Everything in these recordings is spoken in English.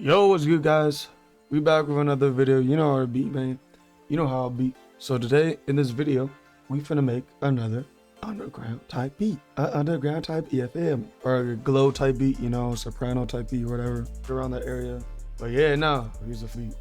Yo, what's good, guys? We back with another video. You know how I beat, man. You know how I beat. So today in this video, we finna make another underground type beat, underground type EFM or a GLO type beat, you know, soprano type beat, whatever, around that area. But yeah, now here's the beat.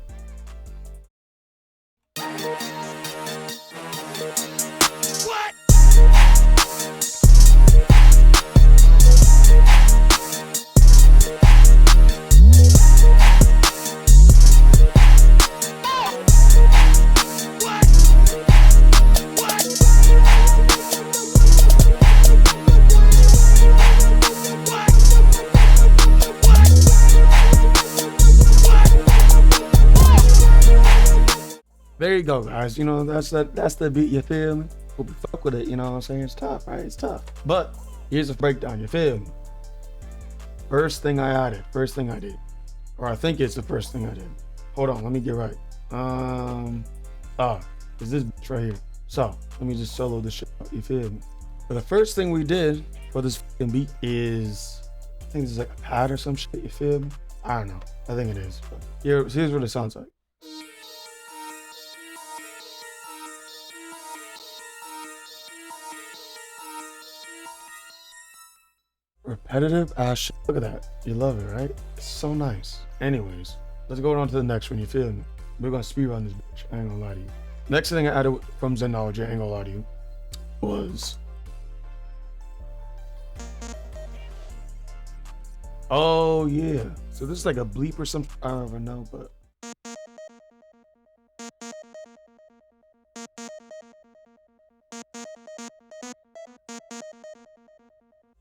There you go, guys. You know, that's the beat, you feel me? Hope you fuck with it, you know what I'm saying? It's tough, right? It's tough. But here's a breakdown, you feel me? First thing I did, or I think it's the first thing I did. Hold on, let me get right. Is this bitch right here. So let me just solo this shit out, you feel me? But the first thing we did for this fucking beat is, I think this is like a pad or some shit, you feel me? I don't know, I think it is. But here's what it sounds like. Repetitive ass shit. Look at that. You love it, right? It's so nice. Anyways, let's go on to the next one. You feel me? We're gonna speed run this bitch. I ain't gonna lie to you. Next thing I added from Zenology, I ain't gonna lie to you, was, oh yeah. So this is like a bleep or something. I don't even know, but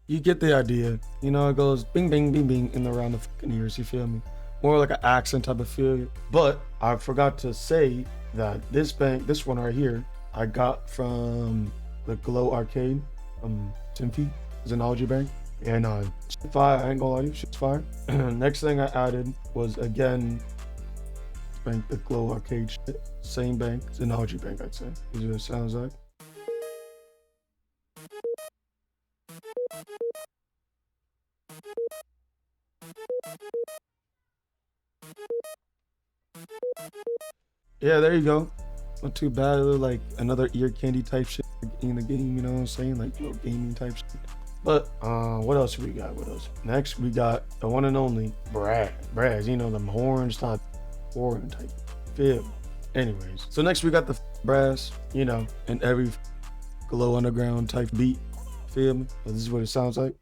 you get the idea. You know, it goes bing, bing, bing, bing in around the fucking ears, you feel me? More like an accent type of feel. But I forgot to say that this one right here, I got from the GLO arcade from Timothy, Zenology Bank. And shit fire, I ain't gonna lie to you, shit's fire. Next thing I added was, again, bank, the GLO arcade shit. Same bank, Zenology Bank, I'd say. This is what it sounds like. Yeah, there you go. Not too bad. Like another ear candy type shit in the game, you know what I'm saying? Like little gaming type shit. But what else we got? Next we got the one and only Brass, you know, the horns type, horn type feel. Anyways, so next we got the Brass, you know, in every GLO underground type beat. Feel me? But this is what it sounds like.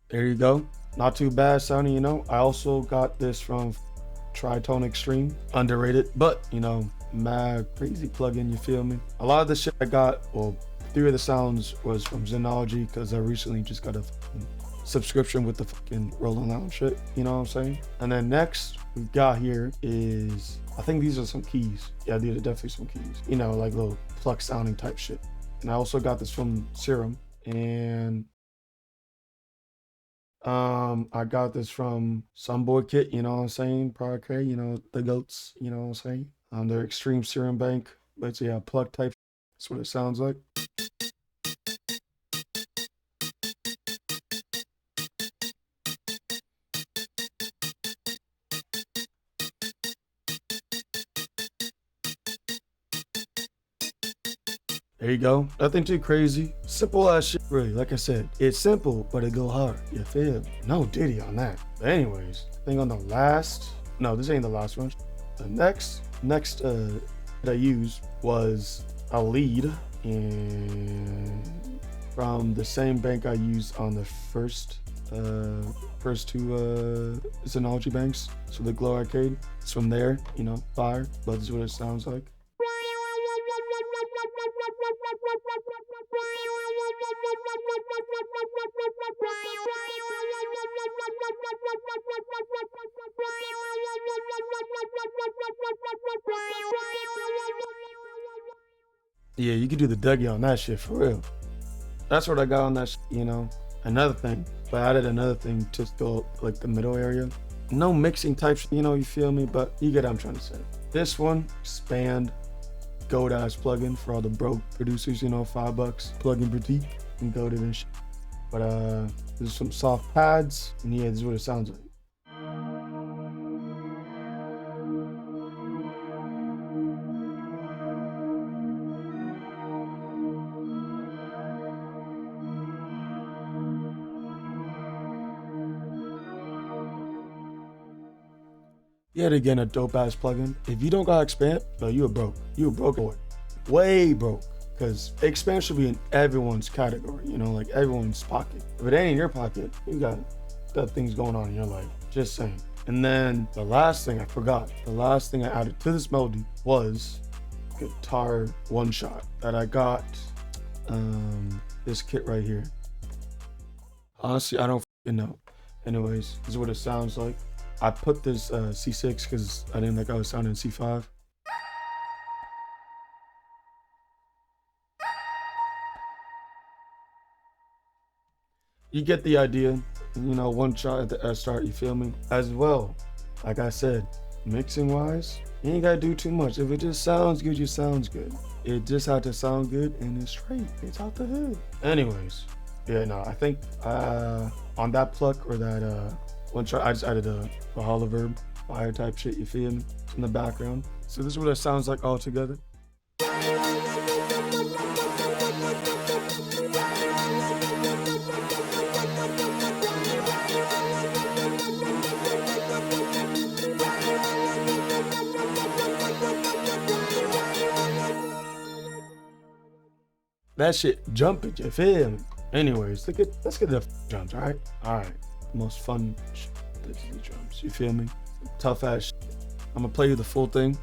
There you go. Not too bad sounding, you know. I also got this from Tritone Extreme. Underrated, but, you know, mad crazy plugin, you feel me? A lot of the shit I got, well, 3 of the sounds was from Zenology, because I recently just got a subscription with the fucking Rolling Lounge shit, you know what I'm saying? And then next we got here is, I think these are some keys. Yeah, these are definitely some keys. You know, like little pluck sounding type shit. And I also got this from Serum. And I got this from some boy kit, you know what I'm saying? Product K, you know, the goats, you know what I'm saying? Their Extreme Serum Bank, but it's yeah, plug type. That's what it sounds like. There you go. Nothing too crazy. Simple ass shit, really. Like I said, it's simple, but it go hard. You feel? No diddy on that. But anyways, I think on the last, no, this ain't the last one. The next that I used was a lead from the same bank I used on the first two Zenology banks. So the GLO arcade. It's from there, you know, fire. But this is what it sounds like. Yeah, you can do the Dougie on that shit for real. That's what I got on that shit, you know. Another thing, but I added another thing to go like the middle area. no mixing types, you know, you feel me? But you get what I'm trying to say. This one, Expand, gold ass plugin for all the broke producers, you know, $5 plugin boutique and go to this shit. But there's some soft pads, and yeah, this is what it sounds like. Yet again, a dope ass plugin. If you don't got Expand, no, you a broke. You a broke boy. Way broke. Because Expand should be in everyone's category, you know, like everyone's pocket. If it ain't in your pocket, you got things going on in your life. Just saying. And then the last thing I forgot, the last thing I added to this melody was guitar one shot that I got. This kit right here. Honestly, I don't know. Anyways, this is what it sounds like. I put this C6 because I didn't like how it sounded in C5. You get the idea, you know, one shot at the start, you feel me? As well, like I said, mixing wise, you ain't gotta do too much. If it just sounds good, it sounds good. It just had to sound good and it's straight. It's out the hood. Anyways, yeah, no, I think on that pluck or that one shot, I just added a holoverb, fire type shit, you feel me? In the background. So this is what it sounds like all together. That shit jumping, you feel me? Anyways, let's get the drums, all right? All right, most fun shit, the drums, you feel me? Tough ass shit. I'm gonna play you the full thing,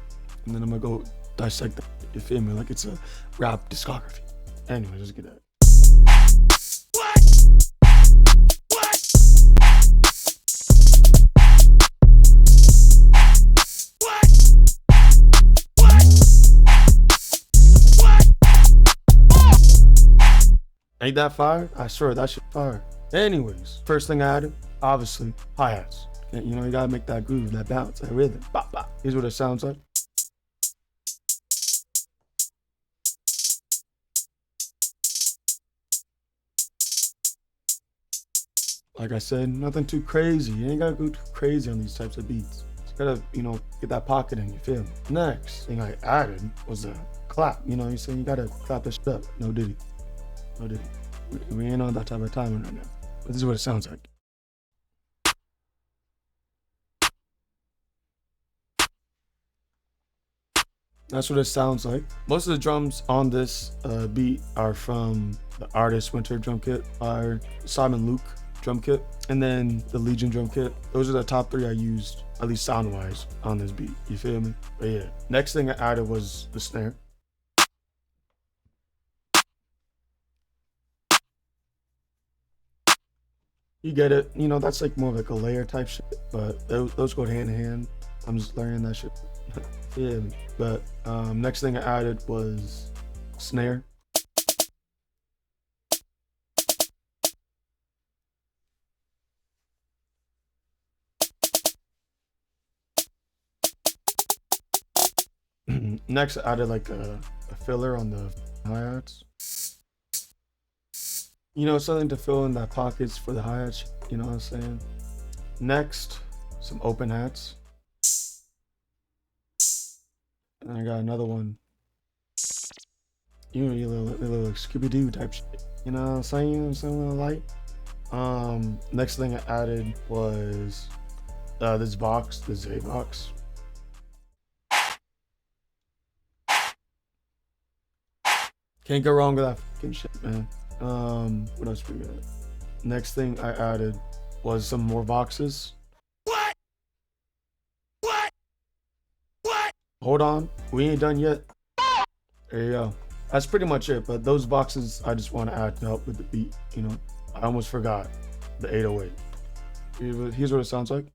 and then I'm gonna go dissect that, you feel me? Like it's a rap discography. Anyways, let's get that. Ain't that fire? I swear that shit fire. Anyways, first thing I added, obviously, hi-hats. You know, you gotta make that groove, that bounce, that rhythm. Bop, bop. Here's what it sounds like. Like I said, nothing too crazy. You ain't gotta go too crazy on these types of beats. Just gotta, you know, get that pocket in, you feel me? Next thing I added was a clap. You know what I'm saying? You gotta clap that shit up. No diddy. No diddy. We ain't on that type of time right now. But this is what it sounds like. That's what it sounds like. Most of the drums on this beat are from the Artist Winter drum kit, our Simon Luke drum kit, and then the Legion drum kit. Those are the top 3 I used, at least sound-wise, on this beat. You feel me? But yeah. Next thing I added was the snare. You get it. You know, that's like more of like a layer type shit, but those go hand in hand. I'm just learning that shit. Yeah. But next thing I added was snare. Next I added like a filler on the hi-hats. You know, something to fill in that pockets for the hi-hats, you know what I'm saying? Next, some open hats. And I got another one. You know, your little Scooby-Doo type shit. You know what I'm saying? Something like. Next thing I added was this box, the Z box. Can't go wrong with that fucking shit, man. What else we got? Next thing I added was some more boxes. What? Hold on, we ain't done yet. There you go. That's pretty much it, but those boxes I just want to add to help with the beat, you know. I almost forgot the 808. Here's what it sounds like.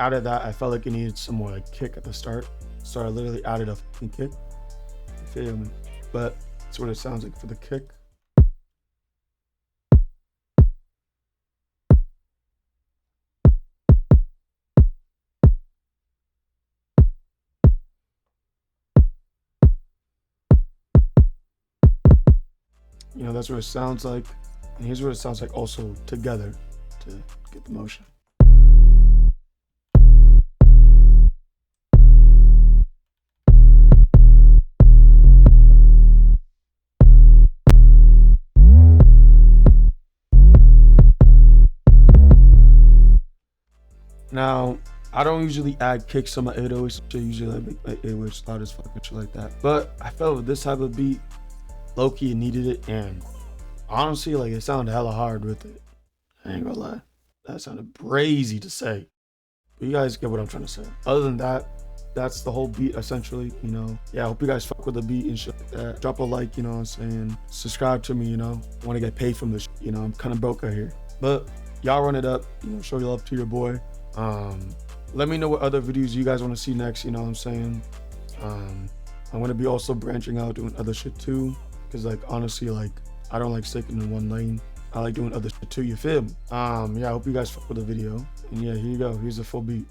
added that, I felt like it needed some more like kick at the start. So I literally added a fucking kick. You feel me? But that's what it sounds like for the kick. You know, that's what it sounds like. And here's what it sounds like also together to get the motion. Now, I don't usually add kicks on my 808s. I usually like make my 808s loud as fuck and shit like that. But I felt with this type of beat, low-key needed it, and honestly, like it sounded hella hard with it. I ain't gonna lie. That sounded crazy to say. But you guys get what I'm trying to say. Other than that, that's the whole beat essentially, you know. Yeah, I hope you guys fuck with the beat and shit like that. Drop a like, you know what I'm saying. Subscribe to me, you know. I want to get paid from this shit, you know. I'm kind of broke out here. But y'all run it up, you know, show your love to your boy. Let me know what other videos you guys want to see next, you know what I'm saying. I'm gonna be also branching out doing other shit too, because like honestly, like I don't like sticking in one lane. I like doing other shit too, you feel me? Yeah, I hope you guys fuck with the video. And yeah, here you go, here's a full beat.